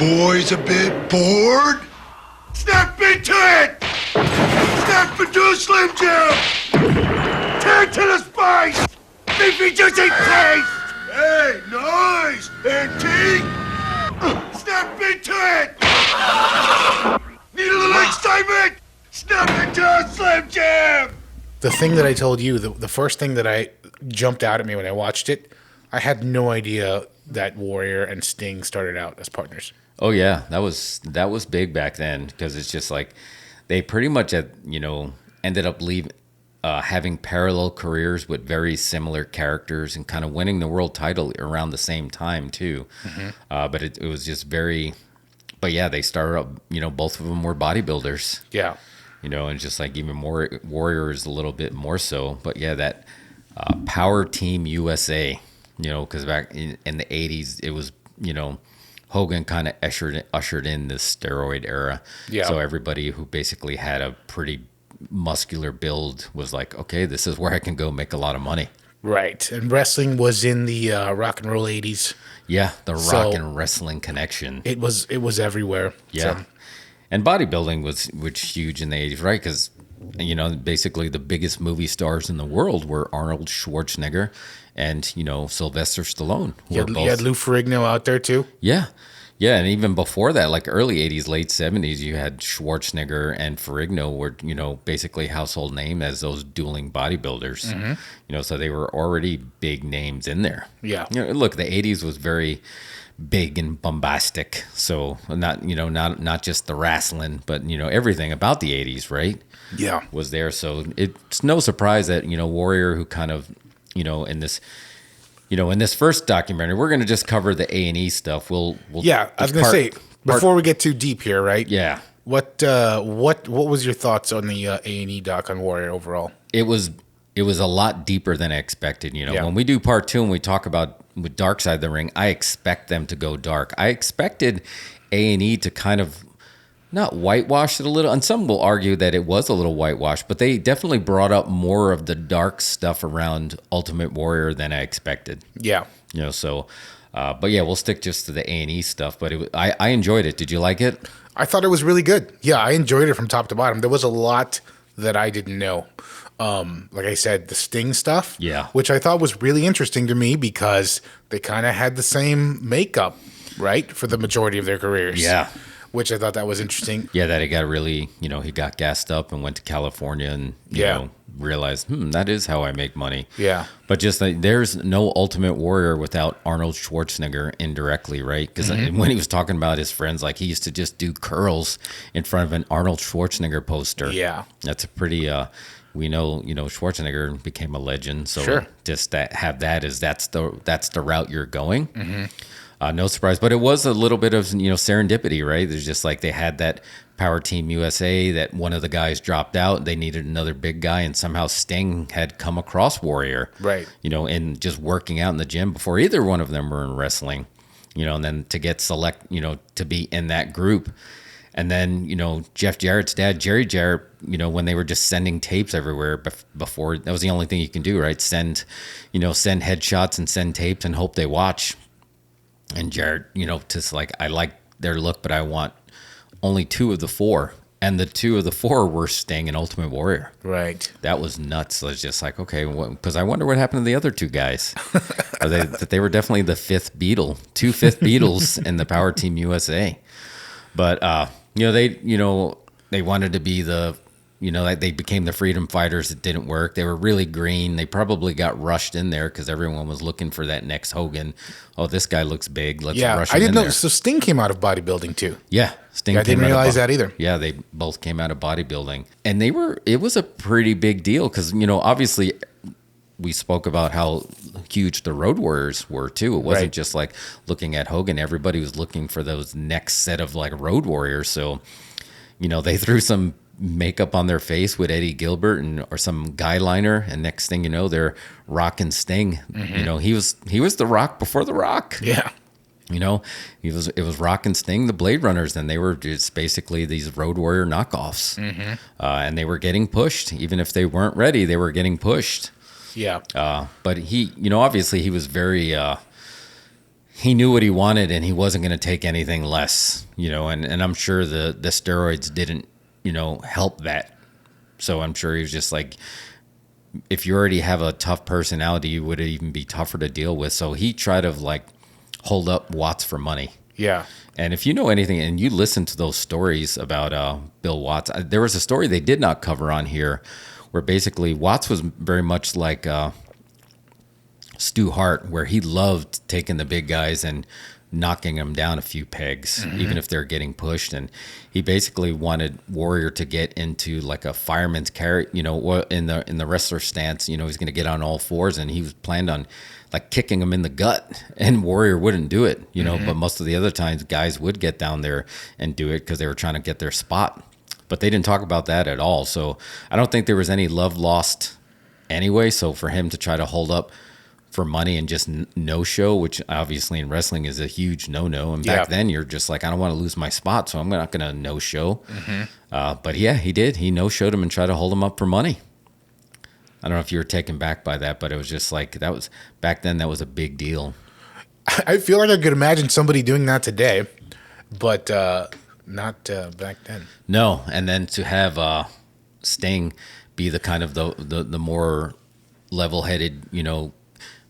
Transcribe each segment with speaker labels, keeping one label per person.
Speaker 1: boys a bit bored? Snap into it! Snap into a Slim Jim! Tear to the spice! Beefy juicy taste! Hey, nice! Antique! Snap into it! Need a little excitement? Snap into a Slim Jim!
Speaker 2: The thing that I told you, the first thing that I jumped out at me when I watched it, I had no idea that Warrior and Sting started out as partners.
Speaker 3: Oh yeah, that was big back then because it's just like they pretty much ended up having parallel careers with very similar characters and kind of winning the world title around the same time too. But it was just very. But yeah, they started up. Both of them were bodybuilders.
Speaker 2: Yeah.
Speaker 3: And just like even more Warriors a little bit more so. But yeah, that Power Team USA. Because back in the 80s, it was Hogan kind of ushered in this steroid era.
Speaker 2: Yeah.
Speaker 3: So everybody who basically had a pretty muscular build was like, okay, this is where I can go make a lot of money.
Speaker 2: Right. And wrestling was in the rock and roll 80s.
Speaker 3: Yeah, the rock and wrestling connection.
Speaker 2: It was everywhere.
Speaker 3: Yeah. So. And bodybuilding was huge in the 80s, right? Because, basically the biggest movie stars in the world were Arnold Schwarzenegger and, Sylvester Stallone.
Speaker 2: You had Lou Ferrigno out there too?
Speaker 3: Yeah. Yeah, and even before that, like early 80s, late 70s, you had Schwarzenegger and Ferrigno were, basically household name as those dueling bodybuilders. So they were already big names in there.
Speaker 2: Yeah.
Speaker 3: Look, the 80s was very big and bombastic. So not just the wrestling, but, everything about the 80s, right?
Speaker 2: Yeah.
Speaker 3: Was there. So it's no surprise that, Warrior, who kind of, in this first documentary, we're going to just cover the A&E stuff. We'll
Speaker 2: I was going to say, before we get too deep here, right?
Speaker 3: Yeah.
Speaker 2: What was your thoughts on the A&E doc on Warrior overall?
Speaker 3: It was a lot deeper than I expected. When we do part 2 and we talk about with Dark Side of the Ring, I expect them to go dark. I expected A&E to kind of not whitewash it a little, and some will argue that it was a little whitewashed, but they definitely brought up more of the dark stuff around Ultimate Warrior than I expected.
Speaker 2: Yeah.
Speaker 3: But yeah, we'll stick just to the A&E stuff, but I enjoyed it. Did you like it?
Speaker 2: I thought it was really good. Yeah, I enjoyed it from top to bottom. There was a lot that I didn't know. Like I said, the Sting stuff, which I thought was really interesting to me because they kind of had the same makeup, right, for the majority of their careers.
Speaker 3: Yeah.
Speaker 2: Which I thought that was interesting.
Speaker 3: Yeah, that it got really, he got gassed up and went to California and, realized, that is how I make money.
Speaker 2: Yeah.
Speaker 3: But just like, there's no Ultimate Warrior without Arnold Schwarzenegger indirectly, right? Because when he was talking about his friends, like he used to just do curls in front of an Arnold Schwarzenegger poster.
Speaker 2: Yeah.
Speaker 3: That's a pretty, we know, Schwarzenegger became a legend. So
Speaker 2: sure.
Speaker 3: Just that's the route you're going. No surprise, but it was a little bit of, serendipity, right? There's just like they had that Power Team USA that one of the guys dropped out. They needed another big guy, and somehow Sting had come across Warrior,
Speaker 2: right?
Speaker 3: And just working out in the gym before either one of them were in wrestling, and then to get to be in that group. And then, Jeff Jarrett's dad, Jerry Jarrett, when they were just sending tapes everywhere before, that was the only thing you can do, right? Send headshots and send tapes and hope they watch. And Jarrett, just like, I like their look, but I want only 2 of the 4. And the 2 of the 4 were Sting and Ultimate Warrior.
Speaker 2: Right.
Speaker 3: That was nuts. So it's just like, okay, because I wonder what happened to the other 2 guys. They were definitely the 5th Beatle, 2 5th Beatles in the Power Team USA. But, they wanted to be the, they became the freedom fighters. It didn't work. They were really green. They probably got rushed in there because everyone was looking for that next Hogan. Oh, this guy looks big. Let's rush him
Speaker 2: I didn't
Speaker 3: in
Speaker 2: know.
Speaker 3: there.
Speaker 2: So Sting came out of bodybuilding too.
Speaker 3: Yeah, Sting.
Speaker 2: I didn't realize that either.
Speaker 3: Yeah, they both came out of bodybuilding, and it was a pretty big deal because obviously we spoke about how huge the Road Warriors were too. It wasn't just like looking at Hogan. Everybody was looking for those next set of like Road Warriors. So, they threw some makeup on their face with Eddie Gilbert or some guy liner, and next thing you know, they're Rock and Sting. He was the Rock before the Rock.
Speaker 2: Yeah.
Speaker 3: It was Rock and Sting, the Blade Runners, and they were just basically these Road Warrior knockoffs. And they were getting pushed. Even if they weren't ready, they were getting pushed.
Speaker 2: Yeah.
Speaker 3: But he, obviously he was very, he knew what he wanted and he wasn't going to take anything less, and I'm sure the steroids didn't, help that. So I'm sure he was just like, if you already have a tough personality, you would even be tougher to deal with. So he tried to like hold up Watts for money.
Speaker 2: Yeah.
Speaker 3: And if you know anything and you listen to those stories about Bill Watts, there was a story they did not cover on here where basically Watts was very much like Stu Hart, where he loved taking the big guys and knocking them down a few pegs, even if they're getting pushed. And he basically wanted Warrior to get into like a fireman's carry, in the wrestler stance. He's going to get on all fours, and he was planned on like kicking him in the gut, and Warrior wouldn't do it, but most of the other times guys would get down there and do it because they were trying to get their spot. But they didn't talk about that at all. So I don't think there was any love lost anyway. So for him to try to hold up for money and just no-show, which obviously in wrestling is a huge no-no. And back then you're just like, I don't want to lose my spot, so I'm not going to no-show. But yeah, he did. He no-showed him and tried to hold him up for money. I don't know if you were taken back by that, but it was just like, back then that was a big deal.
Speaker 2: I feel like I could imagine somebody doing that today, but not back then.
Speaker 3: No, and then to have Sting be the kind of the more level-headed,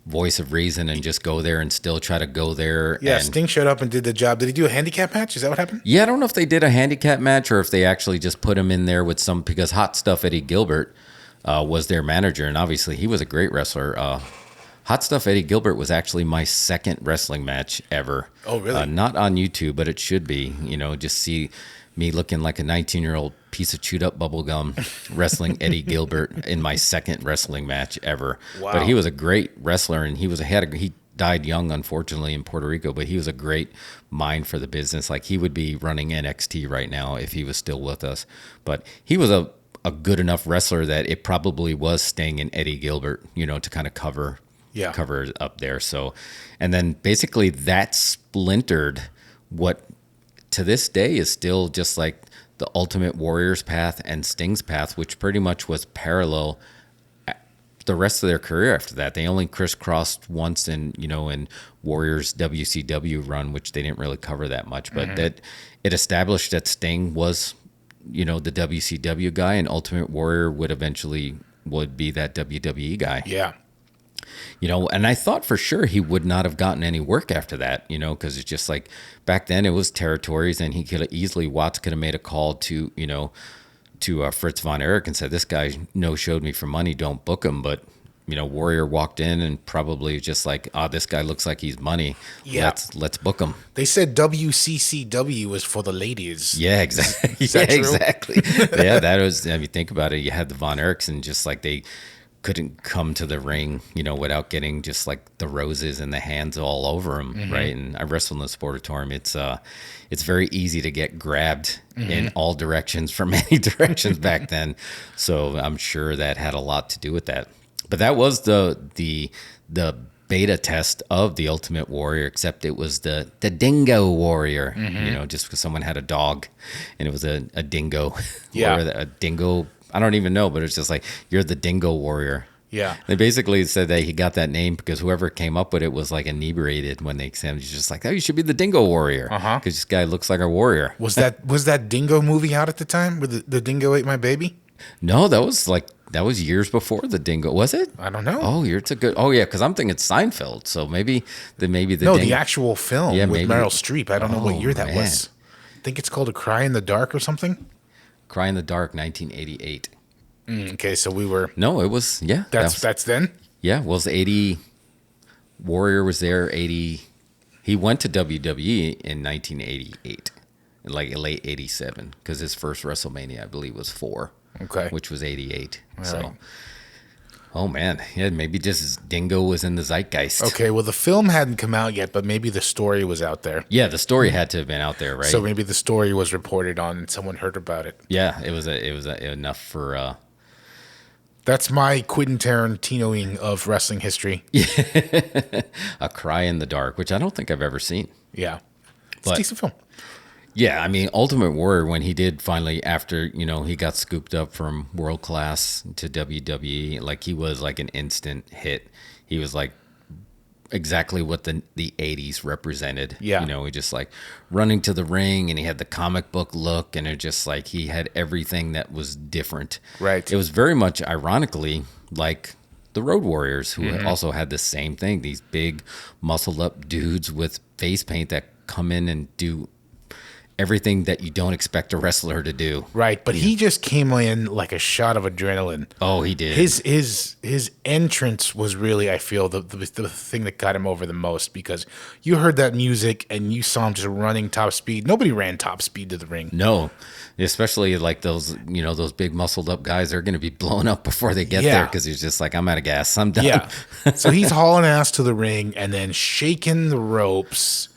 Speaker 3: voice of reason and just go there and still try to go there.
Speaker 2: Yeah,
Speaker 3: and
Speaker 2: Sting showed up and did the job. Did he do a handicap match? Is that what happened?
Speaker 3: Yeah, I don't know if they did a handicap match or if they actually just put him in there with because Hot Stuff Eddie Gilbert was their manager, and obviously he was a great wrestler. Hot Stuff Eddie Gilbert was actually my second wrestling match ever.
Speaker 2: Oh, really?
Speaker 3: Not on YouTube, but it should be. Just see me looking like a 19-year-old piece of chewed up bubble gum wrestling Eddie Gilbert in my second wrestling match ever. Wow. But he was a great wrestler, and he died young, unfortunately, in Puerto Rico, but he was a great mind for the business. Like, he would be running NXT right now if he was still with us. But he was a good enough wrestler that it probably was Sting and Eddie Gilbert, to kind of cover it up there. So, and then basically that splintered what to this day is still just like the Ultimate Warrior's path and Sting's path, which pretty much was parallel the rest of their career after that. They only crisscrossed once in Warriors WCW run, which they didn't really cover that much, but that it established that Sting was, the WCW guy, and Ultimate Warrior would be that WWE guy.
Speaker 2: Yeah.
Speaker 3: And I thought for sure he would not have gotten any work after that, because it's just like back then it was territories, and he could have easily, Watts could have made a call to Fritz von Erich and said, this guy no-showed me for money, don't book him. But, Warrior walked in and probably just like, this guy looks like he's money. Yeah. Let's book him.
Speaker 2: They said WCCW was for the ladies.
Speaker 3: Yeah, exactly. Exactly. Yeah, that was, I mean, think about it. You had the Von Erichs, and just like they couldn't come to the ring, without getting just like the roses and the hands all over him, right? And I wrestled in the Sportatorium. It's very easy to get grabbed in all directions from any directions back then. So I'm sure that had a lot to do with that. But that was the beta test of the Ultimate Warrior, except it was the Dingo Warrior, just because someone had a dog and it was a dingo.
Speaker 2: Yeah.
Speaker 3: Or a dingo. I don't even know, but it's just like, you're the Dingo Warrior.
Speaker 2: Yeah.
Speaker 3: They basically said that he got that name because whoever came up with it was like inebriated when they examined. He's just like, you should be the Dingo Warrior. Because this guy looks like a warrior.
Speaker 2: Was that Dingo movie out at the time where the Dingo ate my baby?
Speaker 3: No, that was years before the Dingo. Was it?
Speaker 2: I don't know.
Speaker 3: Oh, yeah, because I'm thinking Seinfeld. So maybe the
Speaker 2: the actual film with Meryl Streep. I don't know what year that was. I think it's called A Cry in the Dark or something.
Speaker 3: Cry in the Dark, 1988.
Speaker 2: Okay, so we were...
Speaker 3: No, it was, yeah.
Speaker 2: That's then?
Speaker 3: Yeah, well, it was 80... Warrior was there, 80... He went to WWE in 1988, like late 87, because his first WrestleMania, I believe, was 4.
Speaker 2: Okay.
Speaker 3: Which was 88.
Speaker 2: All
Speaker 3: so...
Speaker 2: right.
Speaker 3: Oh, man. Yeah, maybe just Dingo was in the zeitgeist.
Speaker 2: Okay, well, the film hadn't come out yet, but maybe the story was out there.
Speaker 3: Yeah, the story had to have been out there, right?
Speaker 2: So maybe the story was reported on and someone heard about it.
Speaker 3: Yeah, it was enough for...
Speaker 2: That's my Quentin Tarantinoing of wrestling history.
Speaker 3: A Cry in the Dark, which I don't think I've ever seen.
Speaker 2: Yeah. It's a decent film.
Speaker 3: Yeah, I mean, Ultimate Warrior, when he did finally, after, he got scooped up from World Class to WWE, like, he was like an instant hit. He was like, exactly what the 80s represented.
Speaker 2: Yeah.
Speaker 3: You know, he just like running to the ring, and he had the comic book look, and it just like he had everything that was different.
Speaker 2: Right.
Speaker 3: It was very much ironically like the Road Warriors, who also had the same thing. These big muscled up dudes with face paint that come in and do everything that you don't expect a wrestler to do.
Speaker 2: Right, but he just came in like a shot of adrenaline.
Speaker 3: Oh, he did.
Speaker 2: His entrance was really, I feel, the thing that got him over the most, because you heard that music and you saw him just running top speed. Nobody ran top speed to the ring.
Speaker 3: No, especially like those, you know, those big muscled up guys. They're going to be blown up before they get there, because he's just like, I'm out of gas. I'm done.
Speaker 2: Yeah. So he's hauling ass to the ring and then shaking the ropes.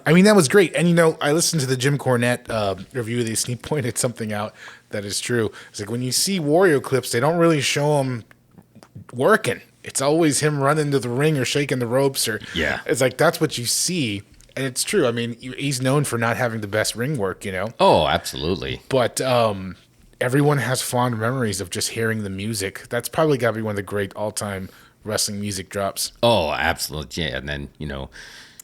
Speaker 2: I mean, that was great. And, you know, I listened to the Jim Cornette review of this, and he pointed something out that is true. It's like when you see Wario clips, they don't really show him working. It's always him running to the ring or shaking the ropes. Or it's like that's what you see. And it's true. I mean, he's known for not having the best ring work, you know?
Speaker 3: Oh, absolutely.
Speaker 2: But everyone has fond memories of just hearing the music. That's probably got to be one of the great all-time wrestling music drops.
Speaker 3: Oh, absolutely. Yeah. And then, you know,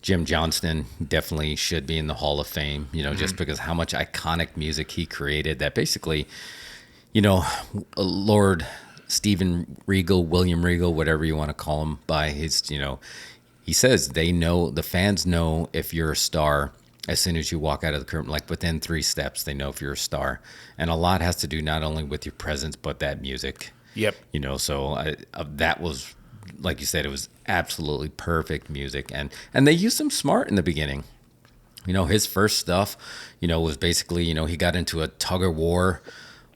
Speaker 3: Jim Johnston definitely should be in the Hall of Fame, you know, just because how much iconic music he created that basically, you know, Lord Stephen Regal, William Regal, whatever you want to call him by his, you know, he says they know, the fans know if you're a star as soon as you walk out of the curtain, like within 3 steps, they know if you're a star. And a lot has to do not only with your presence, but that music.
Speaker 2: Yep.
Speaker 3: You know, so that was, like you said, it was absolutely perfect music, and they used him smart in the beginning. You know, his first stuff, you know, was basically, you know, he got into a tug of war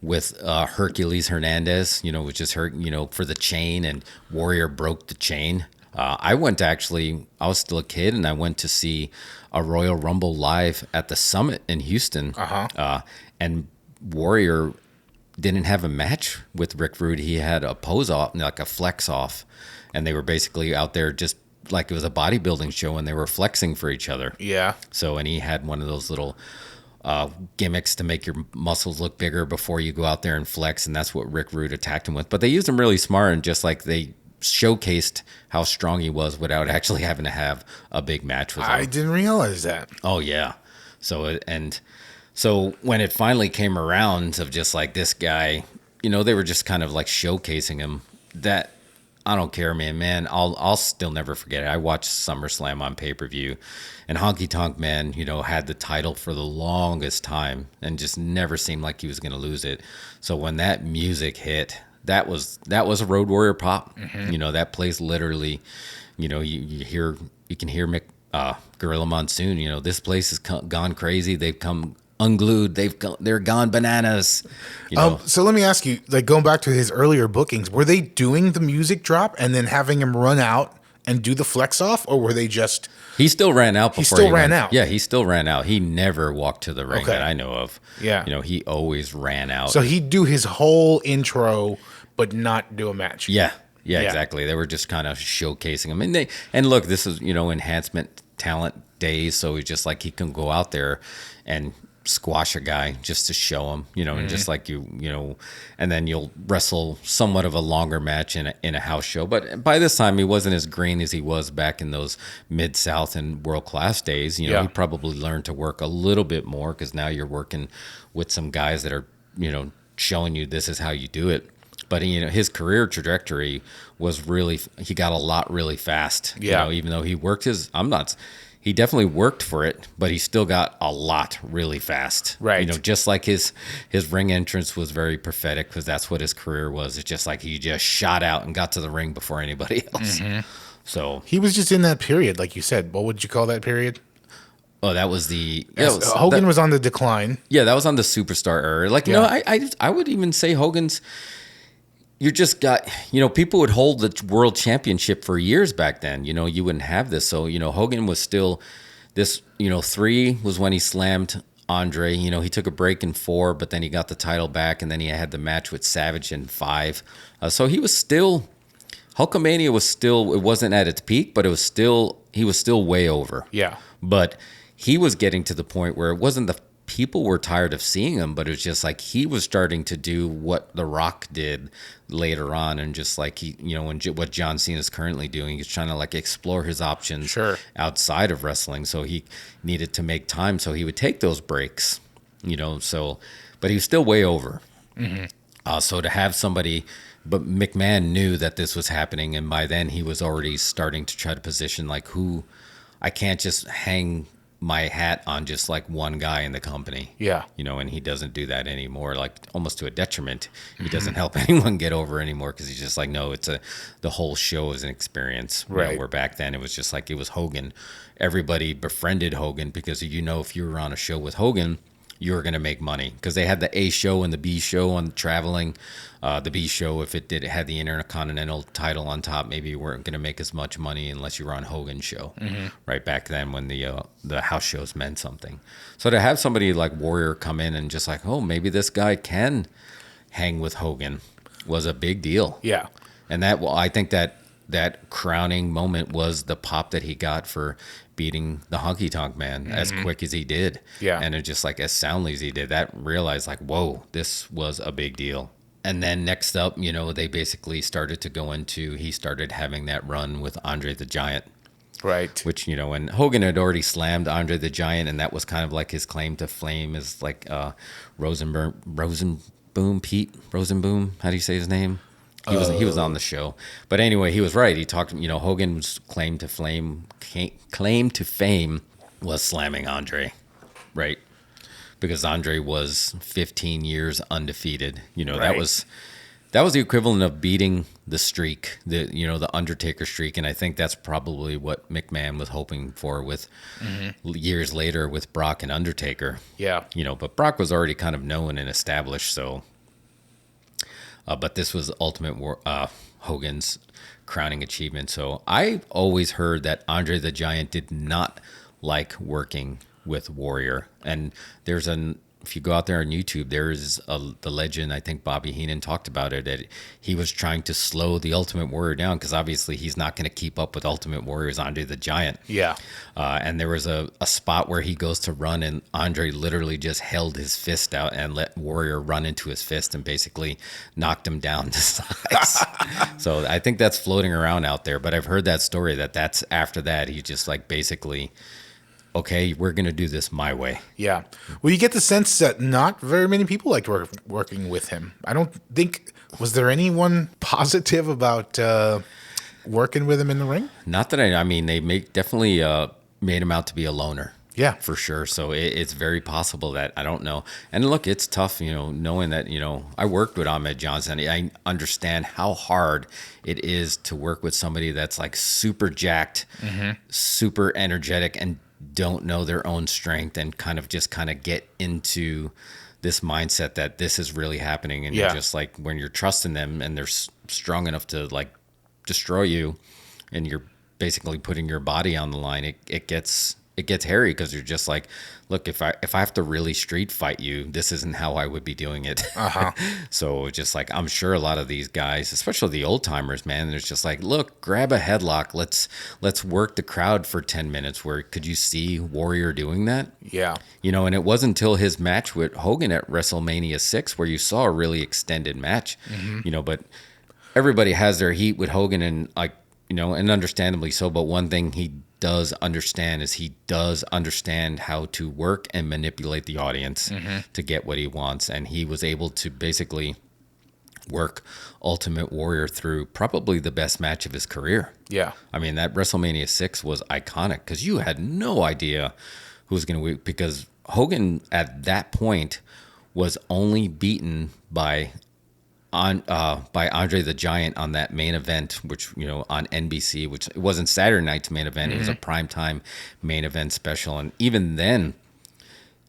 Speaker 3: with Hercules Hernandez, you know, which is hurt, you know, for the chain, and Warrior broke the chain. I was still a kid, and I went to see a Royal Rumble live at the Summit in Houston, and Warrior didn't have a match with Rick Rude. He had a pose off, like a flex off. And they were basically out there just like it was a bodybuilding show, and they were flexing for each other.
Speaker 2: Yeah.
Speaker 3: So, and he had one of those little gimmicks to make your muscles look bigger before you go out there and flex. And that's what Rick Rude attacked him with. But they used him really smart, and just like they showcased how strong he was without actually having to have a big match with him.
Speaker 2: I didn't realize that.
Speaker 3: Oh, yeah. So when it finally came around of just like this guy, you know, they were just kind of like showcasing him. That I don't care, man. I'll still never forget it. I watched SummerSlam on pay-per-view, and Honky Tonk Man, you know, had the title for the longest time and just never seemed like he was going to lose it. So when that music hit, that was a Road Warrior pop. You know, that place literally, you know, you can hear Gorilla Monsoon. You know, this place has gone crazy. They've come unglued. They're gone bananas. You know?
Speaker 2: So let me ask you, like going back to his earlier bookings, were they doing the music drop and then having him run out and do the flex off, or were they just?
Speaker 3: He still ran out.
Speaker 2: He still ran out.
Speaker 3: Yeah, he still ran out. He never walked to the ring that I know of.
Speaker 2: Yeah,
Speaker 3: you know, he always ran out.
Speaker 2: So he'd do his whole intro, but not do a match.
Speaker 3: Yeah, exactly. They were just kind of showcasing him, and look, this is, you know, enhancement talent days, so he's just like he can go out there and squash a guy just to show him, you know, and just like you know, and then you'll wrestle somewhat of a longer match in a house show. But by this time, he wasn't as green as he was back in those Mid-South and World Class days. You know, he probably learned to work a little bit more, because now you're working with some guys that are, you know, showing you this is how you do it. But, you know, his career trajectory was really, he got a lot really fast. You know, even though he worked he definitely worked for it, but he still got a lot really fast.
Speaker 2: Right.
Speaker 3: You know, just like his ring entrance was very prophetic, because that's what his career was. It's just like he just shot out and got to the ring before anybody else. So
Speaker 2: he was just in that period, like you said. What would you call that period?
Speaker 3: Oh, that was
Speaker 2: Hogan was on the decline.
Speaker 3: Yeah, that was on the superstar era. Like, you know, I would even say Hogan's. You just got, you know, people would hold the world championship for years back then. You know, you wouldn't have this. So, you know, Hogan was still this, you know, 3 was when he slammed Andre. You know, he took a break in 4, but then he got the title back, and then he had the match with Savage in 5. So he was still, Hulkamania was still, it wasn't at its peak, but he was still way over.
Speaker 2: Yeah.
Speaker 3: But he was getting to the point where it wasn't the people were tired of seeing him, but it was just like he was starting to do what The Rock did later on, and just like he, you know, and what John Cena is currently doing, he's trying to like explore his options outside of wrestling. So he needed to make time, so he would take those breaks, you know. So, but he was still way over. So to have somebody, but McMahon knew that this was happening, and by then he was already starting to try to position like who, I can't just hang my hat on just like one guy in the company. Yeah. You know, and he doesn't do that anymore, like almost to a detriment. He doesn't help anyone get over anymore, because he's just like, no, the whole show is an experience. Right. You know, where back then it was just like, it was Hogan. Everybody befriended Hogan because, you know, if you were on a show with Hogan, you were going to make money, because they had the A show and the B show on traveling. The B show, if it had the Intercontinental title on top, maybe you weren't going to make as much money unless you were on Hogan's show. Right back then, when the house shows meant something. So to have somebody like Warrior come in and just like, oh, maybe this guy can hang with Hogan, was a big deal. Yeah. And I think that crowning moment was the pop that he got for beating the Honky Tonk Man as quick as he did. Yeah. And it just like as soundly as he did, that realized like, whoa, this was a big deal. And then next up, you know, they basically started to go into, he started having that run with Andre the Giant. Right. Which, you know, and Hogan had already slammed Andre the Giant, and that was kind of like his claim to fame, is like Pete Rosenboom. How do you say his name? He was on the show. But anyway, he was right. He talked, you know, Hogan's claim to fame was slamming Andre. Right. Because Andre was 15 years undefeated. You know, right. that was the equivalent of beating the streak, the Undertaker streak. And I think that's probably what McMahon was hoping for with years later with Brock and Undertaker. Yeah. You know, but Brock was already kind of known and established. So, but this was Hogan's crowning achievement. So I always heard that Andre the Giant did not like working with Warrior. And if you go out there on YouTube, there's the legend, I think Bobby Heenan talked about it, that he was trying to slow the Ultimate Warrior down, because obviously he's not going to keep up with Ultimate Warrior's Andre the Giant. Yeah. And there was a spot where he goes to run, and Andre literally just held his fist out and let Warrior run into his fist and basically knocked him down to size. So I think that's floating around out there, but I've heard that story that's after that, he just like basically, okay, we're going to do this my way. Yeah. Well, you get the sense that not very many people liked working with him. I don't think, was there anyone positive about working with him in the ring? Not that I mean, they definitely made him out to be a loner. Yeah. For sure. So it's very possible that, I don't know. And look, it's tough, you know, knowing that, you know, I worked with Ahmed Johnson. I understand how hard it is to work with somebody that's like super jacked, super energetic, and don't know their own strength, and kind of get into this mindset that this is really happening. And you're just like, when you're trusting them and they're strong enough to like destroy you, and you're basically putting your body on the line, it gets hairy, because you're just like, look, if I have to really street fight you, this isn't how I would be doing it. So just like, I'm sure a lot of these guys, especially the old timers, man, there's just like, look, grab a headlock. Let's work the crowd for 10 minutes. Where could you see Warrior doing that? Yeah. You know, and it wasn't until his match with Hogan at WrestleMania 6 where you saw a really extended match, you know, but everybody has their heat with Hogan, and like, you know, and understandably so. But one thing he does understand is he does understand how to work and manipulate the audience to get what he wants. And he was able to basically work Ultimate Warrior through probably the best match of his career. Yeah. I mean, that WrestleMania 6 was iconic, because you had no idea who was going to win, because Hogan at that point was only beaten by Andre the Giant on that main event, which, you know, on NBC, which it wasn't Saturday night's main event. It was a primetime main event special. And even then,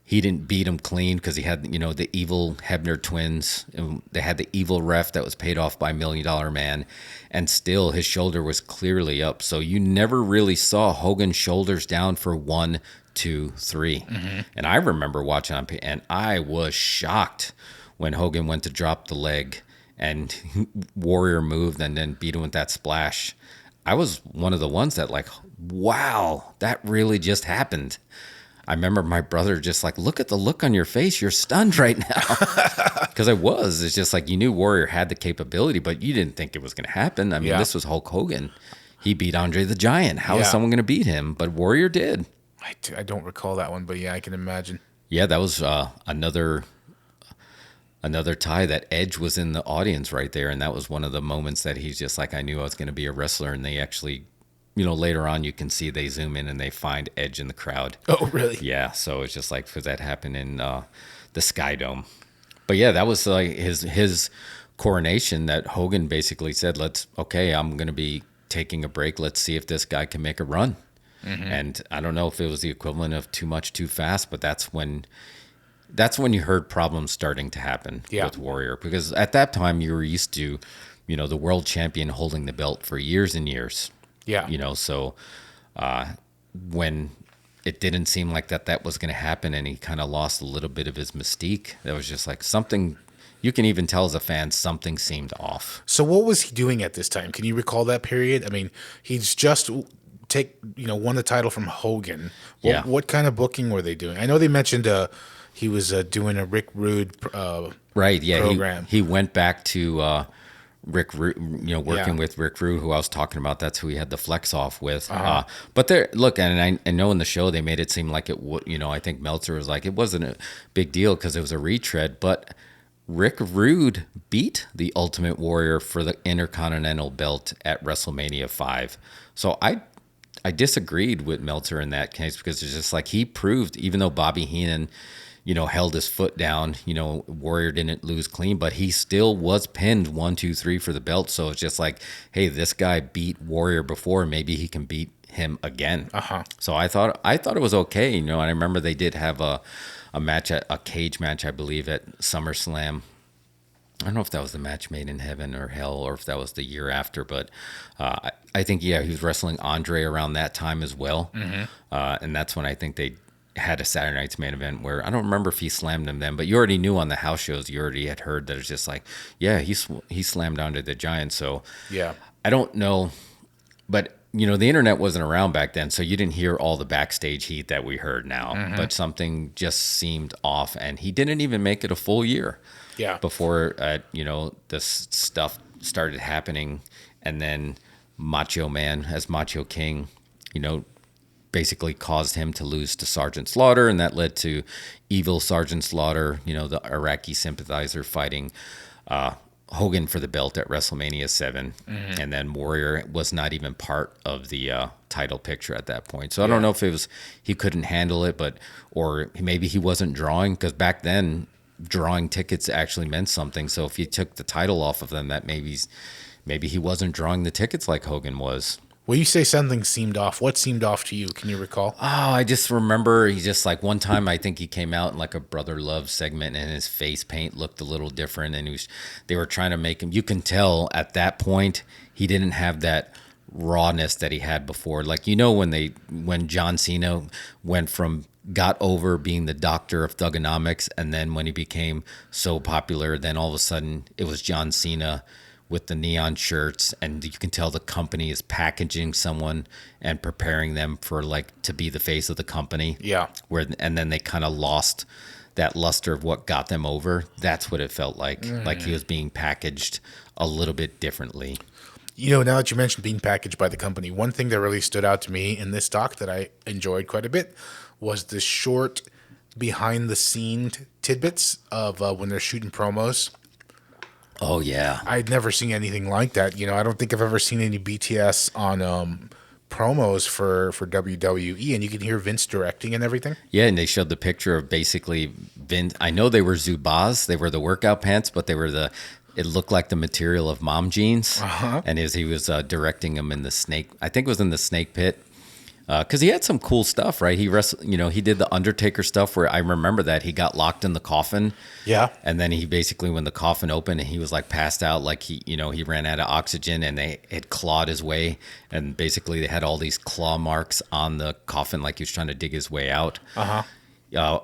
Speaker 3: he didn't beat him clean, because he had, you know, the evil Hebner twins. And they had the evil ref that was paid off by $1 Million Man. And still, his shoulder was clearly up. So you never really saw Hogan's shoulders down for 1, 2, 3. And I remember watching on, and I was shocked when Hogan went to drop the leg and Warrior moved and then beat him with that splash. I was one of the ones that like, wow, that really just happened. I remember my brother just like, look at the look on your face. You're stunned right now. Because I was. It's just like you knew Warrior had the capability, but you didn't think it was going to happen. I mean, this was Hulk Hogan. He beat Andre the Giant. How is someone going to beat him? But Warrior did.
Speaker 2: I don't recall that one, but yeah, I can imagine.
Speaker 3: Yeah, that was another tie that Edge was in the audience right there. And that was one of the moments that he's just like, I knew I was going to be a wrestler. And they actually, later on you can see they zoom in and they find Edge in the crowd.
Speaker 2: Oh, really?
Speaker 3: Yeah, so it's just like, because that happened in the Sky Dome. But yeah, that was like his coronation that Hogan basically said, I'm going to be taking a break. Let's see if this guy can make a run. Mm-hmm. And I don't know if it was the equivalent of too much, too fast, but that's when you heard problems starting to happen with Warrior. Because at that time you were used to, the world champion holding the belt for years and years. Yeah. So when it didn't seem like that was going to happen and he kind of lost a little bit of his mystique, that was just like something, you can even tell as a fan, something seemed off.
Speaker 2: So what was he doing at this time? Can you recall that period? I mean, he's just won the title from Hogan. What kind of booking were they doing? I know they mentioned he was doing a Rick Rude program.
Speaker 3: He went back to Rick Rude, working with Rick Rude, who I was talking about. That's who he had the flex off with. But and I know in the show they made it seem like it would, I think Meltzer was like, it wasn't a big deal because it was a retread, but Rick Rude beat the Ultimate Warrior for the Intercontinental belt at WrestleMania 5. So I disagreed with Meltzer in that case because it's just like he proved, even though Bobby Heenan, held his foot down, Warrior didn't lose clean, but he still was pinned 1, 2, 3 for the belt. So it's just like, hey, this guy beat Warrior before, maybe he can beat him again. So I thought it was okay, and I remember they did have a match, a cage match, I believe, at SummerSlam. I don't know if that was the match made in heaven or hell, or if that was the year after, but I think, he was wrestling Andre around that time as well. Mm-hmm. And that's when I think they had a Saturday Night's Main Event where I don't remember if he slammed him then, but you already knew on the house shows, you already had heard that it's just like, yeah, he slammed Andre the Giant. So yeah, I don't know, but the internet wasn't around back then, so you didn't hear all the backstage heat that we heard now. Mm-hmm. But something just seemed off, and he didn't even make it a full year. Yeah. Before this stuff started happening, and then Macho Man as Macho King, basically caused him to lose to Sergeant Slaughter, and that led to evil Sergeant Slaughter, the Iraqi sympathizer, fighting Hogan for the belt at WrestleMania 7. Mm-hmm. And then Warrior was not even part of the title picture at that point. So I don't know if it was he couldn't handle it, or maybe he wasn't drawing, because back then drawing tickets actually meant something. So if you took the title off of them, that maybe he wasn't drawing the tickets like Hogan was.
Speaker 2: Well, you say something seemed off. What seemed off to you? Can you recall?
Speaker 3: Oh, I just remember he just like one time I think he came out in like a Brother Love segment and his face paint looked a little different, and they were trying to make him. You can tell at that point he didn't have that rawness that he had before. Like when John Cena got over being the doctor of thugonomics, and then when he became so popular, then all of a sudden it was John Cena with the neon shirts, and you can tell the company is packaging someone and preparing them for to be the face of the company. Yeah. And then they kind of lost that luster of what got them over. That's what it felt like. Mm. Like he was being packaged a little bit differently.
Speaker 2: Now that you mentioned being packaged by the company, one thing that really stood out to me in this doc that I enjoyed quite a bit was the short behind the scene tidbits of when they're shooting promos.
Speaker 3: Oh, yeah.
Speaker 2: I'd never seen anything like that. I don't think I've ever seen any BTS on promos for WWE, and you can hear Vince directing and everything.
Speaker 3: Yeah, and they showed the picture of basically Vince. I know they were Zubaz. They were the workout pants, but they were it looked like the material of mom jeans. Uh-huh. And as he was directing them in the snake, I think it was in the snake pit. Because he had some cool stuff, right? He he did the Undertaker stuff where I remember that he got locked in the coffin. Yeah. And then he basically, when the coffin opened and he was passed out, he ran out of oxygen, and they had clawed his way. And basically they had all these claw marks on the coffin, like he was trying to dig his way out. Uh-huh.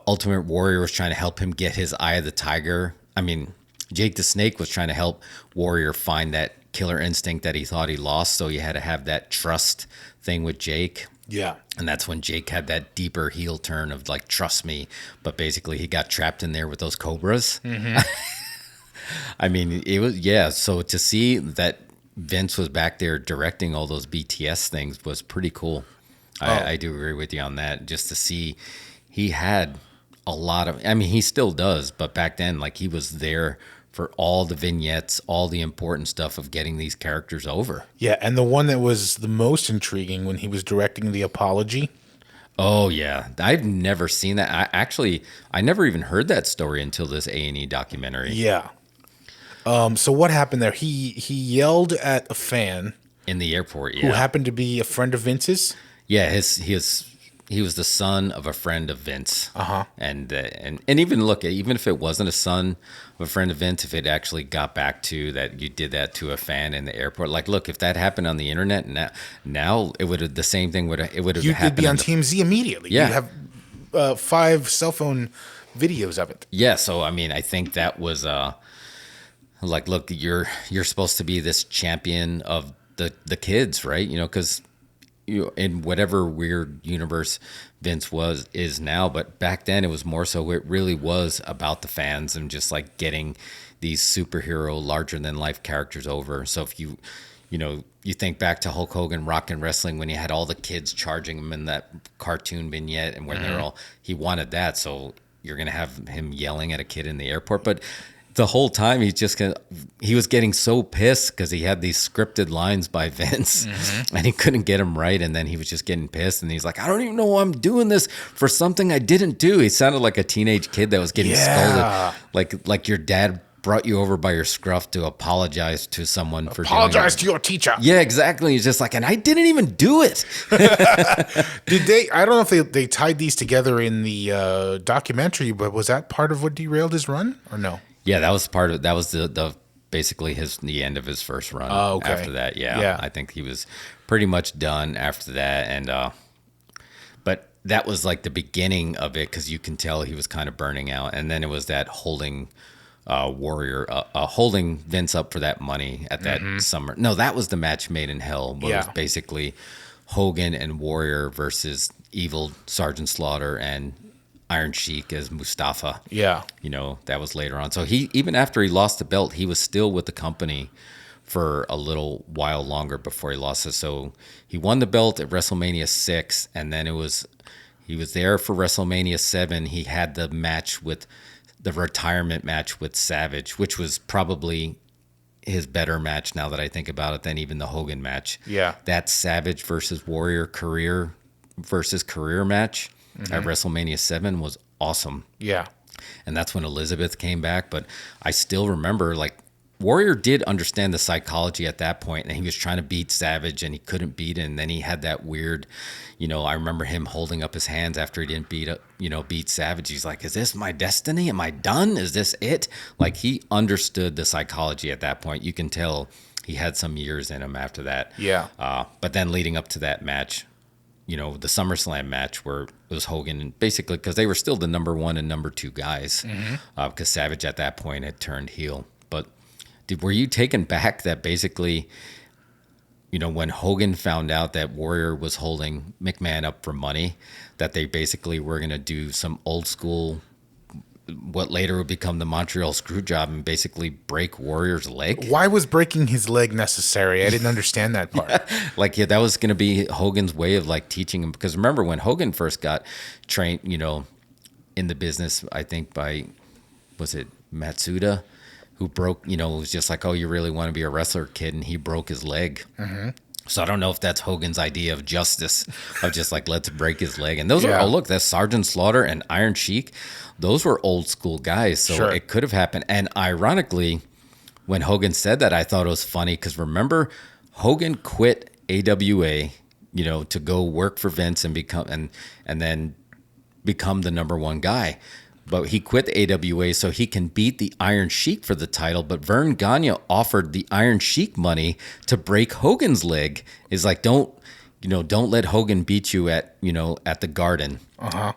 Speaker 3: Ultimate Warrior was trying to help him get his Eye of the Tiger. I mean, Jake the Snake was trying to help Warrior find that killer instinct that he thought he lost. So you had to have that trust thing with Jake.
Speaker 2: Yeah.
Speaker 3: And that's when Jake had that deeper heel turn of like, trust me. But basically he got trapped in there with those cobras. Mm-hmm. I mean, it was, yeah. So to see that Vince was back there directing all those BTS things was pretty cool. I do agree with you on that. Just to see he had a lot of, I mean, he still does, but back then, like he was there for all the vignettes, all the important stuff of getting these characters over.
Speaker 2: Yeah, and the one that was the most intriguing when he was directing The Apology.
Speaker 3: Oh yeah, I've never seen that. I never even heard that story until this A&E documentary.
Speaker 2: Yeah. So what happened there? He yelled at a fan
Speaker 3: In the airport, yeah.
Speaker 2: who happened to be a friend of Vince's.
Speaker 3: Yeah, he was the son of a friend of Vince.
Speaker 2: Uh-huh.
Speaker 3: And even look, even if it wasn't a son of a friend of Vince, if it actually got back to that you did that to a fan in the airport, like look, if that happened on the internet, now it would have the same thing would have happened.
Speaker 2: You'd be on TMZ immediately.
Speaker 3: Yeah.
Speaker 2: You'd have 5 cell phone videos of it.
Speaker 3: Yeah, so I mean, I think that was like, look, you're supposed to be this champion of the kids, right? You know, because in whatever weird universe Vince is now, but back then it was more so. It really was about the fans and just like getting these superhero, larger than life characters over. So if you think back to Hulk Hogan Rockin' Wrestling when he had all the kids charging him in that cartoon vignette, and when he wanted that, so you're gonna have him yelling at a kid in the airport, but. The whole time he was getting so pissed because he had these scripted lines by Vince and he couldn't get them right, and then he was just getting pissed and he's like, I don't even know why I'm doing this for something I didn't do. He sounded like a teenage kid that was getting scolded, like your dad brought you over by your scruff to apologize to someone for
Speaker 2: apologize to your teacher.
Speaker 3: Yeah, exactly. He's just like, and I didn't even do it.
Speaker 2: Did they? I don't know if they tied these together in the documentary, but was that part of what derailed his run or no?
Speaker 3: Yeah, that was part of that was the basically the end of his first run.
Speaker 2: Oh, okay.
Speaker 3: After that, yeah, I think he was pretty much done after that, and but that was like the beginning of it because you can tell he was kind of burning out, and then it was that holding holding Vince up for that money at that summer. No, that was the match made in hell. Where it was basically Hogan and Warrior versus evil Sergeant Slaughter and Iron Sheik as Mustafa.
Speaker 2: Yeah.
Speaker 3: You know, that was later on. So he, even after he lost the belt, he was still with the company for a little while longer before he lost it. So he won the belt at WrestleMania 6, and then he was there for WrestleMania 7. He had the match with the retirement match with Savage, which was probably his better match now that I think about it than even the Hogan match.
Speaker 2: Yeah.
Speaker 3: That Savage versus Warrior career match at WrestleMania 7 was awesome.
Speaker 2: Yeah.
Speaker 3: And that's when Elizabeth came back. But I still remember, like, Warrior did understand the psychology at that point, and he was trying to beat Savage, and he couldn't beat it. And then he had that weird, I remember him holding up his hands after he didn't beat Savage. He's like, is this my destiny? Am I done? Is this it? Like, he understood the psychology at that point. You can tell he had some years in him after that.
Speaker 2: Yeah.
Speaker 3: But then leading up to that match, the SummerSlam match where it was Hogan, and basically because they were still the number 1 and number 2 guys, because Savage at that point had turned heel. But were you taken back that basically, when Hogan found out that Warrior was holding McMahon up for money, that they basically were going to do some old school, what later would become the Montreal Screwjob, and basically break Warrior's leg?
Speaker 2: Why was breaking his leg necessary? I didn't understand that part.
Speaker 3: That was going to be Hogan's way of like teaching him. Because remember when Hogan first got trained, in the business, I think was it Matsuda, who broke, was just like, oh, you really want to be a wrestler, kid? And he broke his leg. So I don't know if that's Hogan's idea of justice, of just like, let's break his leg. And those are, look, that's Sergeant Slaughter and Iron Sheik. Those were old school guys. So it could have happened. And ironically, when Hogan said that, I thought it was funny because remember, Hogan quit AWA, to go work for Vince and become, and then become the number 1 guy. But he quit the AWA so he can beat the Iron Sheik for the title. But Vern Gagne offered the Iron Sheik money to break Hogan's leg. Is like, don't let Hogan beat you at the Garden.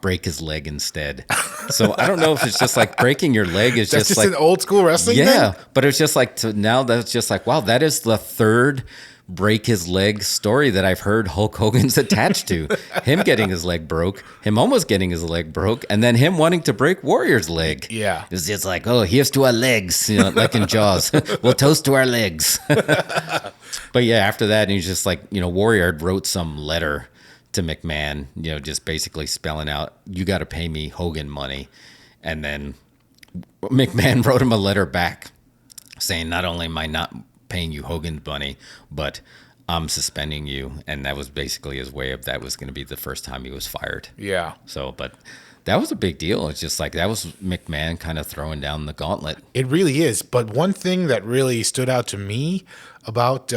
Speaker 3: Break his leg instead. So I don't know if it's just like breaking your leg is
Speaker 2: that's just
Speaker 3: like
Speaker 2: an old school wrestling
Speaker 3: thing?
Speaker 2: thing?
Speaker 3: But it's just like now that's just like, wow, that is the third break his leg story that I've heard Hulk Hogan's attached to. Him getting his leg broke, him almost getting his leg broke, and then him wanting to break Warrior's leg.
Speaker 2: Yeah.
Speaker 3: It's just like, oh, here's to our legs, you know, like in Jaws. We'll toast to our legs. But yeah, after that, he's just like, you know, Warrior wrote some letter to McMahon, you know, just basically spelling out, you got to pay me Hogan money. And then McMahon wrote him a letter back saying, not only am I not paying you Hogan's money, but I'm suspending you. And that was basically his way of, that was going to be the first time he was fired.
Speaker 2: Yeah.
Speaker 3: So, but that was a big deal. It's just like, that was McMahon kind of throwing down the gauntlet.
Speaker 2: It really is. But one thing that really stood out to me about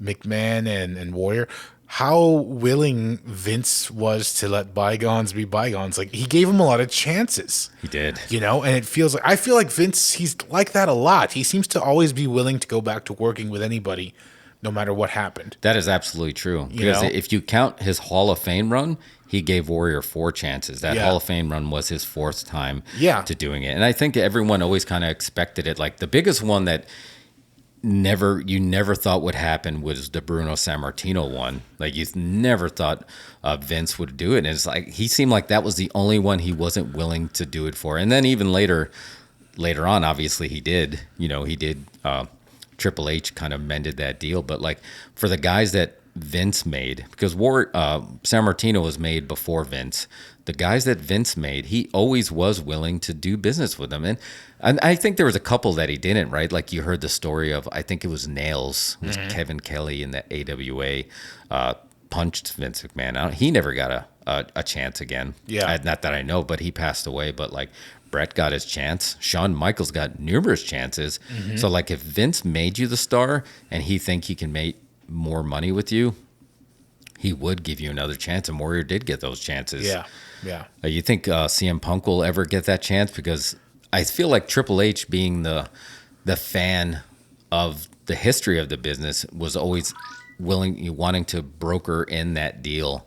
Speaker 2: McMahon and Warrior, how willing Vince was to let bygones be bygones. Like, he gave him a lot of chances.
Speaker 3: He did.
Speaker 2: You know, and it feels like, I feel like Vince, he's like that a lot. He seems to always be willing to go back to working with anybody, no matter what happened.
Speaker 3: That is absolutely true. Because if you count his Hall of Fame run, he gave Warrior 4 chances. That Hall of Fame run was his 4th time to doing it. And I think everyone always kind of expected it. Like, the biggest one that you never thought would happen was the Bruno Sammartino one. Like, you never thought Vince would do it. And it's like, he seemed like that was the only one he wasn't willing to do it for. And then even later on, obviously he did. You know, he did. Triple H kind of mended that deal. But like, for the guys that Vince made, because Sammartino was made before Vince, the guys that Vince made, he always was willing to do business with them. And I think there was a couple that he didn't, right? Like, you heard the story of, I think it was Nails, it was Kevin Kelly in the AWA, punched Vince McMahon. He never got a chance again.
Speaker 2: Yeah.
Speaker 3: Not that I know, but he passed away. But like, Brett got his chance. Shawn Michaels got numerous chances. So like, if Vince made you the star and he think he can make more money with you, he would give you another chance. And Warrior did get those chances.
Speaker 2: Yeah. Yeah.
Speaker 3: You think CM Punk will ever get that chance? Because I feel like Triple H, being the fan of the history of the business, was always wanting to broker in that deal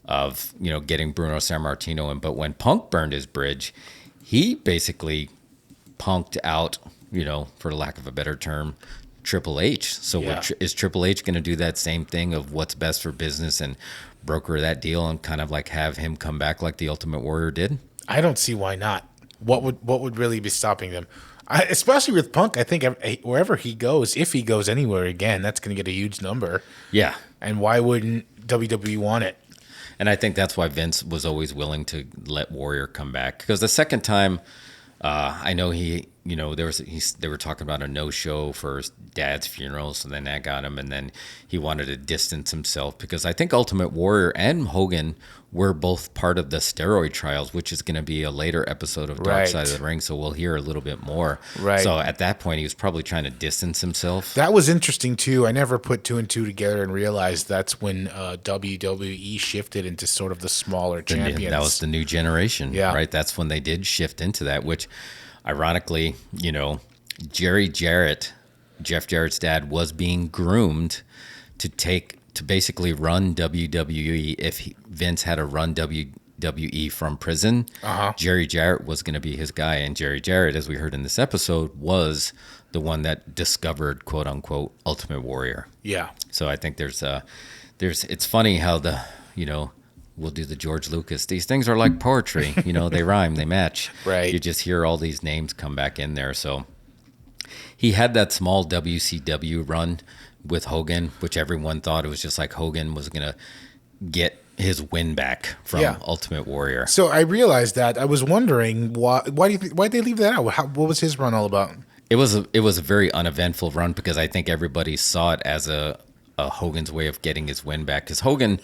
Speaker 3: of, you know, getting Bruno Sammartino in. But when Punk burned his bridge, he basically punked out, you know, for lack of a better term, Triple H. So is Triple H going to do that same thing of what's best for business and broker that deal and kind of like have him come back like the Ultimate Warrior did?
Speaker 2: I don't see why not. What would really be stopping them? Especially with Punk, I think wherever he goes, if he goes anywhere again, that's going to get a huge number. Yeah. And why wouldn't WWE want it?
Speaker 3: And I think that's why Vince was always willing to let Warrior come back. Because the second time, I know they were talking about a no-show for his dad's funeral, so then that got him, and then he wanted to distance himself, because I think Ultimate Warrior and Hogan were both part of the steroid trials, which is going to be a later episode of Dark Side of the Ring, so we'll hear a little bit more. Right. So at that point, he was probably trying to distance himself.
Speaker 2: That was interesting, too. I never put 2 and 2 together and realized that's when WWE shifted into sort of the smaller champions.
Speaker 3: That was the new generation, right? That's when they did shift into that, which, ironically, you know, Jeff Jarrett's dad, was being groomed to basically run WWE. If Vince had to run WWE from prison, Jerry Jarrett was going to be his guy. And Jerry Jarrett, as we heard in this episode, was the one that discovered, quote unquote, Ultimate Warrior. Yeah. So I think it's funny how we'll do the George Lucas. These things are like poetry, you know, they rhyme, they match. Right. You just hear all these names come back in there. So he had that small WCW run with Hogan, which everyone thought it was just like Hogan was going to get his win back from Ultimate Warrior.
Speaker 2: So I realized that. I was wondering why'd they leave that out? What was his run all about?
Speaker 3: It was a very uneventful run, because I think everybody saw it as a Hogan's way of getting his win back, because Hogan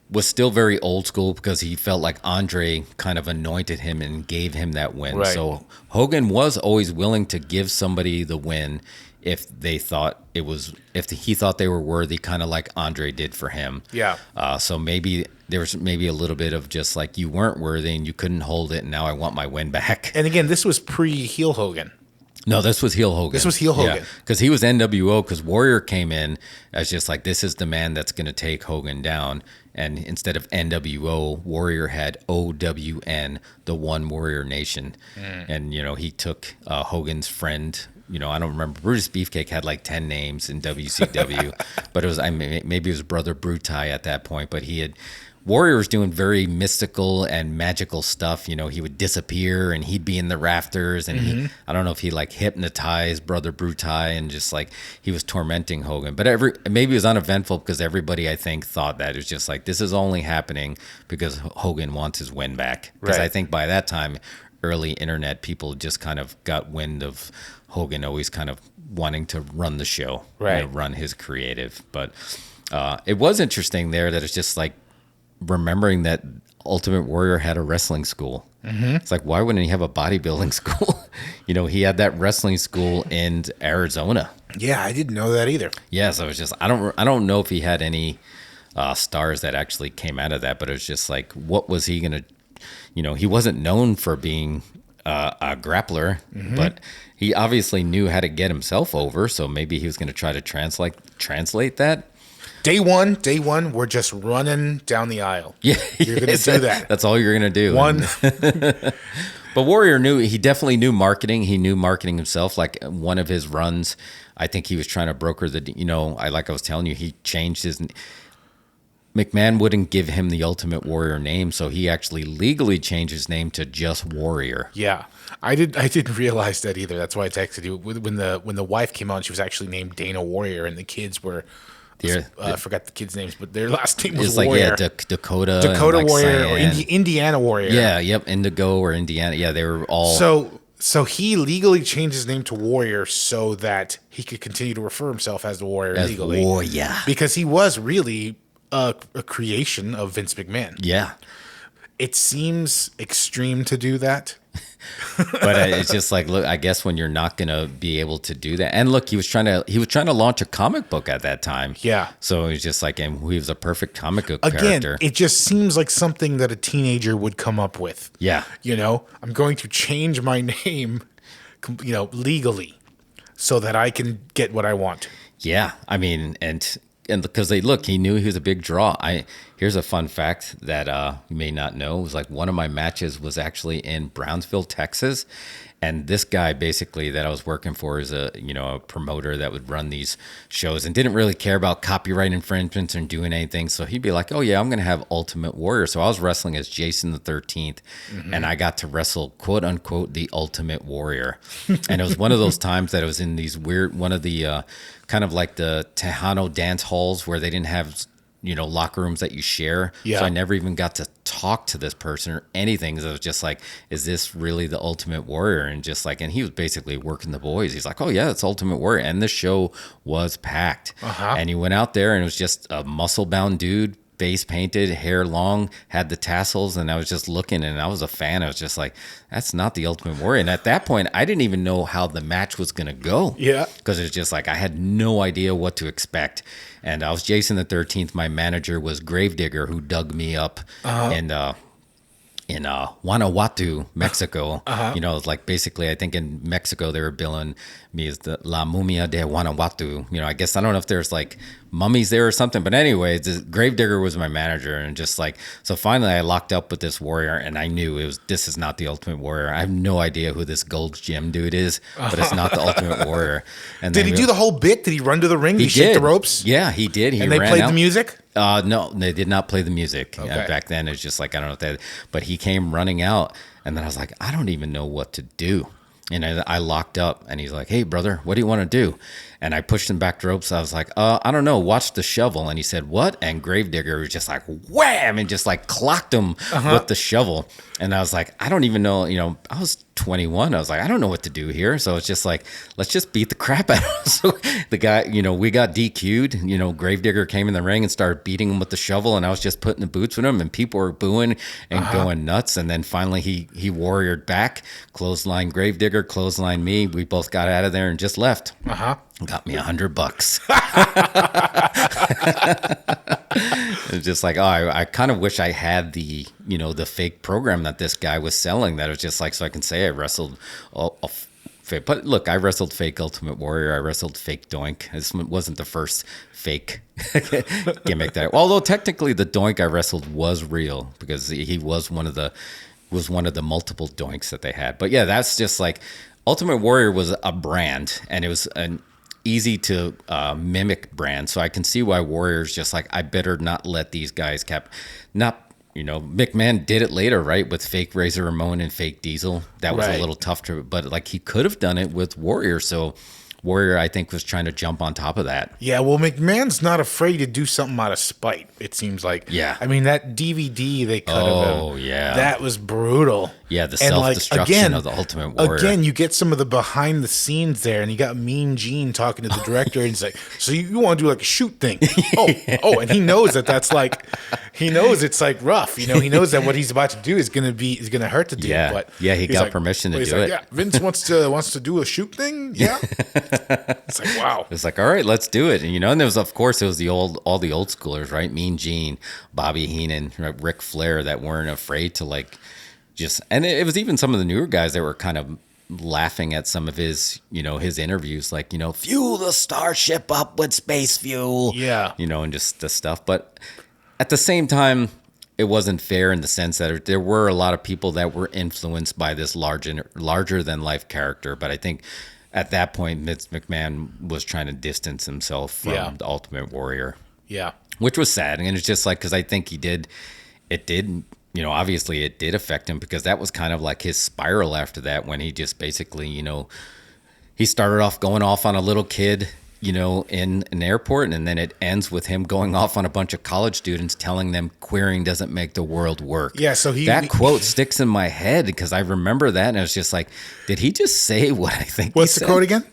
Speaker 3: was still very old school, because he felt like Andre kind of anointed him and gave him that win. Right. So Hogan was always willing to give somebody the win if he thought they were worthy, kind of like Andre did for him. Yeah. So maybe there was a little bit of just like, you weren't worthy and you couldn't hold it, and now I want my win back.
Speaker 2: And again, this was pre-heel Hogan.
Speaker 3: No, this was heel Hogan.
Speaker 2: This was heel Hogan.
Speaker 3: Because he was NWO, because Warrior came in as just like, this is the man that's going to take Hogan down. And instead of NWO, Warrior had OWN, the One Warrior Nation. And, you know, he took Hogan's friend I don't remember. Brutus Beefcake had like 10 names in WCW, but it was, maybe it was Brother Brutai at that point, but Warrior was doing very mystical and magical stuff. He would disappear and he'd be in the rafters, and I don't know if he like hypnotized Brother Brutai and just like he was tormenting Hogan. But maybe it was uneventful because everybody, I think, thought that it was just like, this is only happening because Hogan wants his win back. Because I think by that time, early internet people just kind of got wind of Hogan always kind of wanting to run the show, run his creative. But it was interesting there that it's just like, remembering that Ultimate Warrior had a wrestling school. It's like, why wouldn't he have a bodybuilding school? He had that wrestling school in Arizona.
Speaker 2: Yeah, I didn't know that either.
Speaker 3: Yeah, so it was just, I don't know if he had any stars that actually came out of that, but it was just like, what was he gonna, he wasn't known for being a grappler, but he obviously knew how to get himself over, so maybe he was gonna try to translate that.
Speaker 2: Day one, we're just running down the aisle.
Speaker 3: Yeah,
Speaker 2: you're gonna do that.
Speaker 3: That's all you're gonna do. But Warrior he definitely knew marketing. He knew marketing himself. Like one of his runs, I think he was trying to broker I was telling you, he changed his. McMahon wouldn't give him the Ultimate Warrior name, so he actually legally changed his name to just Warrior.
Speaker 2: Yeah, I didn't realize that either. That's why I texted you when the wife came on. She was actually named Dana Warrior, and the kids were. I forgot the kids' names, but their last name was Warrior.
Speaker 3: Dakota
Speaker 2: Warrior, or Indiana Warrior.
Speaker 3: Yeah, yep, Indigo or Indiana. Yeah, they were all.
Speaker 2: So he legally changed his name to Warrior so that he could continue to refer himself as the Warrior legally.
Speaker 3: Warrior.
Speaker 2: Because he was really a creation of Vince McMahon.
Speaker 3: Yeah.
Speaker 2: It seems extreme to do that.
Speaker 3: But it's just like, look, I guess when you're not going to be able to do that. And look, he was trying to launch a comic book at that time.
Speaker 2: Yeah.
Speaker 3: So it was just like, and he was a perfect comic book character.
Speaker 2: It just seems like something that a teenager would come up with.
Speaker 3: Yeah.
Speaker 2: I'm going to change my name, legally so that I can get what I want.
Speaker 3: Yeah. I mean, and because he knew he was a big draw. Here's a fun fact that you may not know. It was like one of my matches was actually in Brownsville, Texas. And this guy basically that I was working for is a promoter that would run these shows and didn't really care about copyright infringements and doing anything. So he'd be like, oh yeah, I'm going to have Ultimate Warrior. So I was wrestling as Jason the 13th and I got to wrestle quote unquote the Ultimate Warrior. And it was one of those times that it was in these one of the kind of like the Tejano dance halls where they didn't have locker rooms that you share.
Speaker 2: Yeah.
Speaker 3: So I never even got to talk to this person or anything. So it was just like, is this really the Ultimate Warrior? And just like, and he was basically working the boys. He's like, oh yeah, it's Ultimate Warrior. And the show was packed. And he went out there and it was just a muscle bound dude, face painted, hair long, had the tassels, and I was just looking and I was a fan. I was just like, that's not the Ultimate Warrior. And at that point, I didn't even know how the match was going to go.
Speaker 2: Yeah.
Speaker 3: Because it was just like, I had no idea what to expect. And I was Jason the 13th. My manager was Gravedigger, who dug me up in Guanajuato, Mexico. It's like basically, I think in Mexico, they were billing me as the La Mumia de Guanajuato. I guess I don't know if there's like mummies there or something. But anyway, Gravedigger was my manager. And just like, so finally I locked up with this warrior and I knew this is not the Ultimate Warrior. I have no idea who this Gold's Gym dude is, but it's not the Ultimate Warrior. And
Speaker 2: did he do the whole bit? Did he run to the ring? Did he shake the ropes?
Speaker 3: Yeah, he did.
Speaker 2: And they played the music?
Speaker 3: No, they did not play the music.
Speaker 2: Okay.
Speaker 3: Back then, it was just like, I don't know what that, but he came running out, and then I was like, I don't even know what to do. And I locked up, and he's like, hey, brother, what do you want to do? And I pushed him back the ropes. I was like, I don't know, watch the shovel. And he said, what? And Gravedigger was just like, wham, and just like clocked him with the shovel. And I was like, I don't even know, I was 21. I was like, I don't know what to do here. So it's just like, let's just beat the crap out of him. So the guy, we got DQ'd. Gravedigger came in the ring and started beating him with the shovel. And I was just putting the boots with him, and people were booing and going nuts. And then finally he warriored back, clothesline Gravedigger, clothesline me. We both got out of there and just left. Got me $100. It's just like, I kind of wish I had the fake program that this guy was selling. That was just like, so I can say I wrestled fake. But look, I wrestled fake Ultimate Warrior. I wrestled fake Doink. This wasn't the first fake gimmick although technically the Doink I wrestled was real because he was one of the multiple Doinks that they had. But yeah, that's just like, Ultimate Warrior was a brand, and it was an easy to mimic brand. So I can see why Warrior's just like, I better not let these guys McMahon did it later, right? With fake Razor Ramon and fake Diesel. That was a little tough but like he could have done it with Warrior. So Warrior, I think, was trying to jump on top of that.
Speaker 2: Yeah, well, McMahon's not afraid to do something out of spite, it seems like.
Speaker 3: Yeah.
Speaker 2: I mean, that DVD they cut of him,
Speaker 3: yeah.
Speaker 2: that was brutal.
Speaker 3: Yeah, the self-destruction of the Ultimate Warrior.
Speaker 2: Again, you get some of the behind the scenes there, and you got Mean Gene talking to the director, and he's like, so you want to do like a shoot thing? And he knows that's like, he knows it's like rough. He knows that what he's about to do is going to hurt the dude.
Speaker 3: Yeah,
Speaker 2: but
Speaker 3: he got permission to do it.
Speaker 2: Yeah, Vince wants to do a shoot thing. Yeah. It's like, wow.
Speaker 3: It's like, all right, let's do it. And there was, of course, all the old schoolers, right? Mean Gene, Bobby Heenan, Ric Flair, that weren't afraid to and it was even some of the newer guys that were kind of laughing at some of his interviews, like, fuel the starship up with space fuel.
Speaker 2: Yeah.
Speaker 3: And just the stuff. But at the same time, it wasn't fair in the sense that there were a lot of people that were influenced by this larger than life character. But I think at that point, Vince McMahon was trying to distance himself from the Ultimate Warrior.
Speaker 2: Yeah.
Speaker 3: Which was sad. And it's just like, because I think it did, obviously it did affect him, because that was kind of like his spiral after that, when he just basically, he started off going off on a little kid, in an airport, and then it ends with him going off on a bunch of college students telling them queering doesn't make the world work.
Speaker 2: Yeah, so
Speaker 3: that quote sticks in my head because I remember that, and I was just like, did he just say what I think
Speaker 2: What's
Speaker 3: he
Speaker 2: the
Speaker 3: said?
Speaker 2: quote again?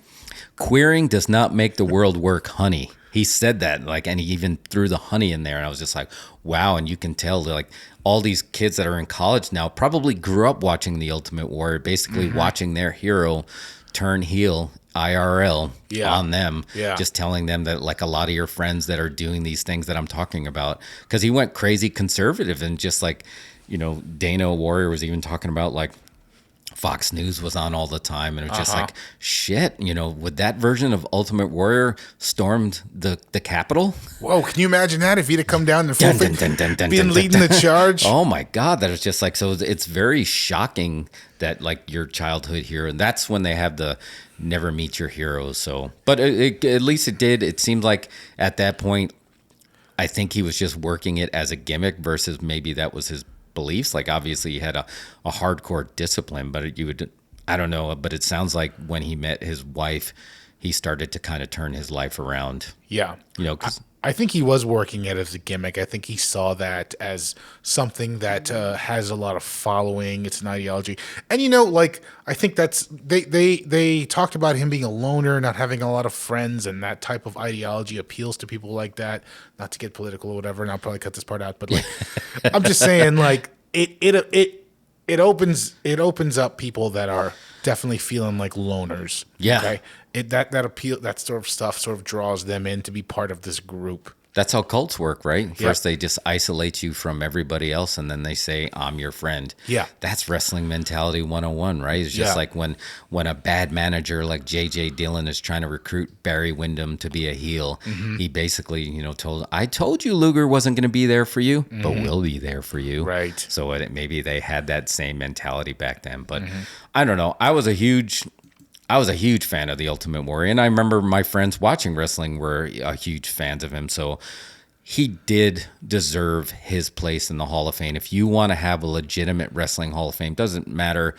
Speaker 3: Queering does not make the world work, honey. He said that, and he even threw the honey in there, and I was just like, wow. And you can tell, all these kids that are in college now probably grew up watching The Ultimate Warrior, basically watching their hero turn heel IRL on them, just telling them that, like, a lot of your friends that are doing these things that I'm talking about, because he went crazy conservative, and just like, Dana Warrior was even talking about, like, Fox News was on all the time, and it was just like, shit, would that version of Ultimate Warrior stormed the Capitol?
Speaker 2: Whoa, can you imagine that if he'd have come down and being leading the charge?
Speaker 3: Oh my God, that is just like, so it's very shocking that, like, your childhood hero, and that's when they have the never meet your heroes. So, but at least it did. It seemed like at that point, I think he was just working it as a gimmick versus maybe that was his beliefs. Like, obviously he had a hardcore discipline, but I don't know, but it sounds like when he met his wife, he started to kind of turn his life around.
Speaker 2: Yeah.
Speaker 3: 'cause
Speaker 2: I think he was working it as a gimmick. I think he saw that as something that has a lot of following. It's an ideology. And, I think that's, they talked about him being a loner, not having a lot of friends, and that type of ideology appeals to people like that. Not to get political or whatever, and I'll probably cut this part out, but, like, I'm just saying, like, it opens up people that are definitely feeling like loners.
Speaker 3: Yeah.
Speaker 2: Okay. That sort of stuff sort of draws them in to be part of this group.
Speaker 3: That's how cults work, right? First, they just isolate you from everybody else, and then they say, I'm your friend.
Speaker 2: Yeah.
Speaker 3: That's wrestling mentality 101, right? It's just like when a bad manager like J.J. Dillon is trying to recruit Barry Windham to be a heel, he basically, I told you Luger wasn't going to be there for you, but we'll be there for you.
Speaker 2: Right.
Speaker 3: So maybe they had that same mentality back then. But I don't know. I was a huge fan of the Ultimate Warrior, and I remember my friends watching wrestling were huge fans of him. So he did deserve his place in the Hall of Fame. If you want to have a legitimate wrestling Hall of Fame, doesn't matter,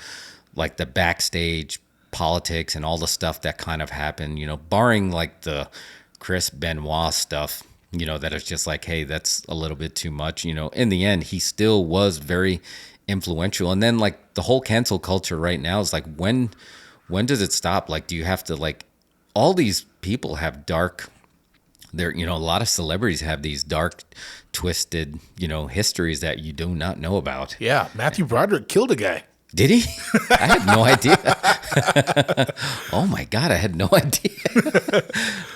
Speaker 3: like, the backstage politics and all the stuff that kind of happened, barring like the Chris Benoit stuff, that is just like, hey, that's a little bit too much. In the end, he still was very influential. And then, like, the whole cancel culture right now is like, when does it stop? Like, do you have to, like, all these people have dark, a lot of celebrities have these dark, twisted, histories that you do not know about.
Speaker 2: Yeah. Matthew Broderick killed a guy.
Speaker 3: Did he? I had no idea. Oh my God, I had no idea.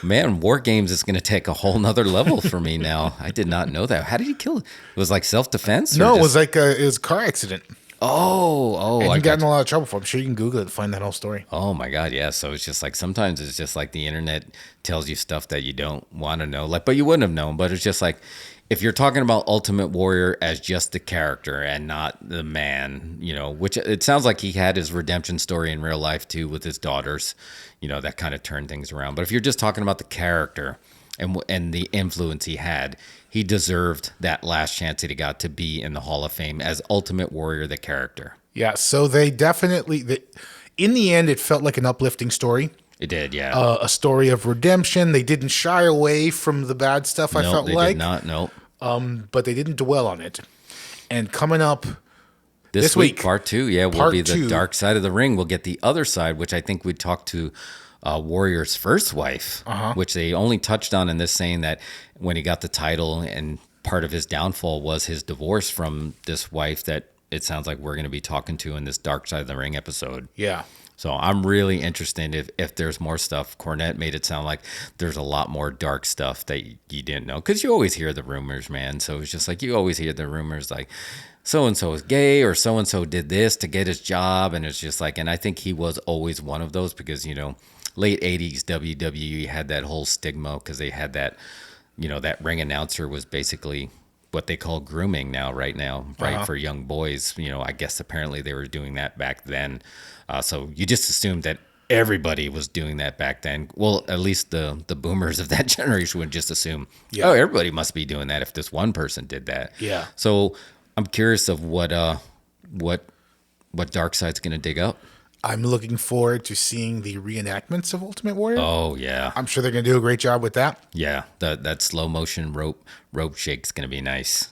Speaker 3: Man, War Games is going to take a whole nother level for me now. I did not know that. How did he kill? It was like self-defense?
Speaker 2: No, it was like it was a car accident.
Speaker 3: Oh,
Speaker 2: And
Speaker 3: I
Speaker 2: he got in
Speaker 3: got
Speaker 2: a lot of trouble for it. I'm sure you can Google it and find that whole story.
Speaker 3: Oh my God, yeah. So it's just like sometimes it's just like the internet tells you stuff that you don't want to know, like, but you wouldn't have known. But it's just like if you're talking about Ultimate Warrior as just the character and not the man, you know, which it sounds like he had his redemption story in real life too with his daughters, you know, that kind of turned things around. But if you're just talking about the character and the influence he had, he deserved that last chance that he got to be in the Hall of Fame as Ultimate Warrior, the character.
Speaker 2: Yeah, so they definitely, in the end, it felt like an uplifting story.
Speaker 3: It did, yeah.
Speaker 2: A story of redemption. They didn't shy away from the bad stuff, I felt
Speaker 3: they
Speaker 2: like.
Speaker 3: Did not, nope.
Speaker 2: But they didn't dwell on it. And coming up
Speaker 3: this week, part 2, yeah, will be the dark side of the ring. We'll get the other side, which I think we talked to Warrior's first wife, which they only touched on in this, saying that when he got the title and part of his downfall was his divorce from this wife that it sounds like we're going to be talking to in this Dark Side of the Ring episode.
Speaker 2: Yeah.
Speaker 3: So I'm really interested if there's more stuff. Cornette made it sound like there's a lot more dark stuff that you didn't know. Because you always hear the rumors, man. So it's just like you always hear the rumors like so-and-so is gay or so-and-so did this to get his job. And it's just like, and I think he was always one of those because, you know, late 80s WWE had that whole stigma because they had that, you know, that ring announcer was basically what they call grooming right now, for young boys. You know, I guess apparently they were doing that back then. So you just assumed that everybody was doing that back then. Well, at least the boomers of that generation would just assume, oh, everybody must be doing that if this one person did that.
Speaker 2: Yeah.
Speaker 3: So I'm curious of what Darkseid's going to dig up.
Speaker 2: I'm looking forward to seeing the reenactments of Ultimate Warrior.
Speaker 3: Oh, yeah.
Speaker 2: I'm sure they're going to do a great job with that.
Speaker 3: Yeah, that slow motion rope shake's going to be nice.